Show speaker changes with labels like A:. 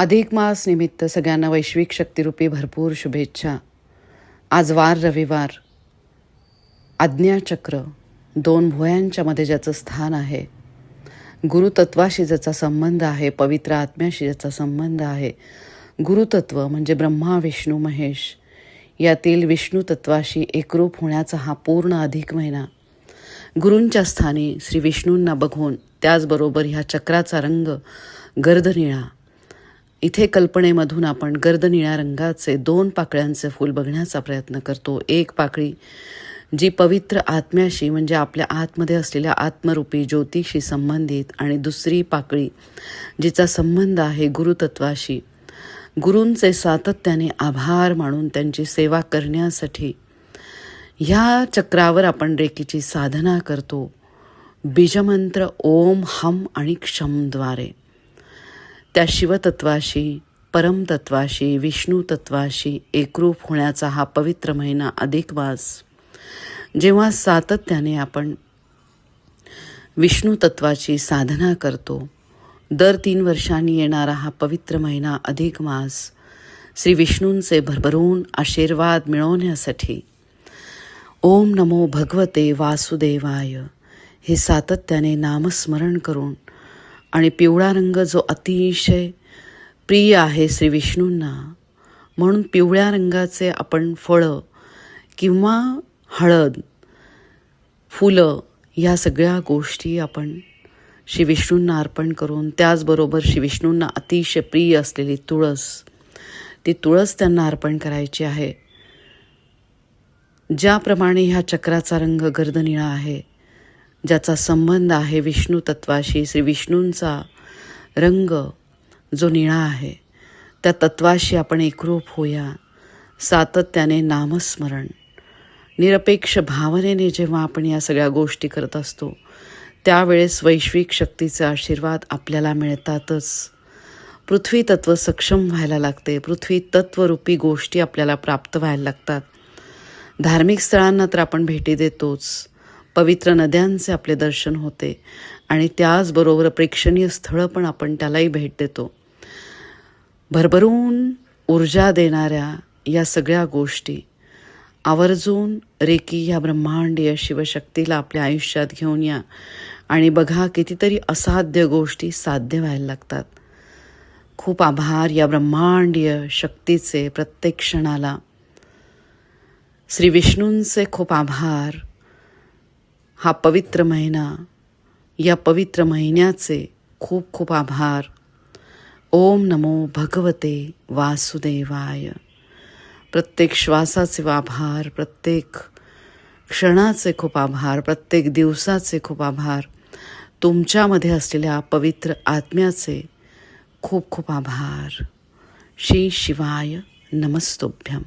A: अधिक मास निमित्त सगळ्यांना वैश्विक शक्तिरूपी भरपूर शुभेच्छा. आज वार रविवार. आज्ञाचक्र दोन भुवयांच्या मध्ये ज्याचं स्थान आहे, गुरुतत्वाशी ज्याचा संबंध आहे, पवित्र आत्म्याशी ज्याचा संबंध आहे. गुरुतत्व म्हणजे ब्रह्मा विष्णू महेश, यातील विष्णू तत्वाशी एकरूप होण्याचा हा पूर्ण अधिक महिना. गुरूंच्या स्थानी श्री विष्णूंना बघून, त्याचबरोबर ह्या चक्राचा रंग गर्दनिळा. इथे कल्पनेमधून आपण गर्दनिळ्या रंगाचे दोन पाकळ्यांचे फूल बघण्याचा प्रयत्न करतो. एक पाकळी जी पवित्र आत्म्याशी म्हणजे आपल्या आतमध्ये असलेल्या आत्मरूपी ज्योतिषी संबंधित, आणि दुसरी पाकळी जिचा संबंध आहे गुरुतत्वाशी. गुरूंचे सातत्याने आभार मानून त्यांची सेवा करण्यासाठी ह्या चक्रावर आपण रेकीची साधना करतो. बीजमंत्र ओम हम आणि क्षमद्वारे त्या शिवतत्वाशी, परमतत्वाशी, विष्णू तत्वाशी एकरूप होण्याचा हा पवित्र महिना अधिक मास. जेव्हा सातत्याने आपण विष्णू तत्वाची साधना करतो, दर 3 वर्षांनी येणारा हा पवित्र महिना अधिक मास श्री विष्णूंचे भरभरून आशीर्वाद मिळवण्यासाठी ओम नमो भगवते वासुदेवाय हे सातत्याने नामस्मरण करून, आणि पिवळा रंग जो अतिशय प्रिय आहे श्री विष्णूंना, म्हणून पिवळ्या रंगाचे आपण फळं किंवा हळद, फुलं या सगळ्या गोष्टी आपण श्री विष्णूंना अर्पण करून, त्याचबरोबर श्री विष्णूंना अतिशय प्रिय असलेली तुळस, ती तुळस त्यांना अर्पण करायची आहे. ज्याप्रमाणे ह्या चक्राचा रंग गर्दनिळा आहे, ज्याचा संबंध आहे विष्णू तत्वाशी, श्री विष्णूंचा रंग जो निळा आहे, त्या तत्वाशी आपण एकरूप होऊया. सातत्याने नामस्मरण, निरपेक्ष भावनेने जेव्हा आपण या सगळ्या गोष्टी करत असतो, त्यावेळेस वैश्विक शक्तीचे आशीर्वाद आपल्याला मिळतातच. पृथ्वी तत्व सक्षम व्हायला लागते. पृथ्वी तत्वरूपी गोष्टी आपल्याला प्राप्त व्हायला लागतात. धार्मिक स्थळांना तर आपण भेटी देतोच, पवित्र नद्यांचे आपले दर्शन होते, आणि त्याचबरोबर प्रेक्षणीय स्थळं पण आपण त्यालाही भेट देतो. भरभरून ऊर्जा देणाऱ्या या सगळ्या गोष्टी आवर्जून रेकी ह्या ब्रह्मांडीय शिवशक्तीला आपल्या आयुष्यात घेऊन या, आणि बघा कितीतरी असाध्य गोष्टी साध्य व्हायला लागतात. खूप आभार या ब्रह्मांडीय शक्तीचे. प्रत्येक क्षणाला श्री विष्णूंचे खूप आभार. हा पवित्र महिना, या पवित्र महिन्याचे खूप खूप आभार. ओम नमो भगवते वासुदेवाय. प्रत्येक श्वासाचे आभार, प्रत्येक क्षणाचे खूप आभार, प्रत्येक दिवसाचे खूप आभार. तुमच्यामध्ये असलेल्या पवित्र आत्म्याचे खूप खूप आभार. श्री शिवाय नमस्तुभ्यम.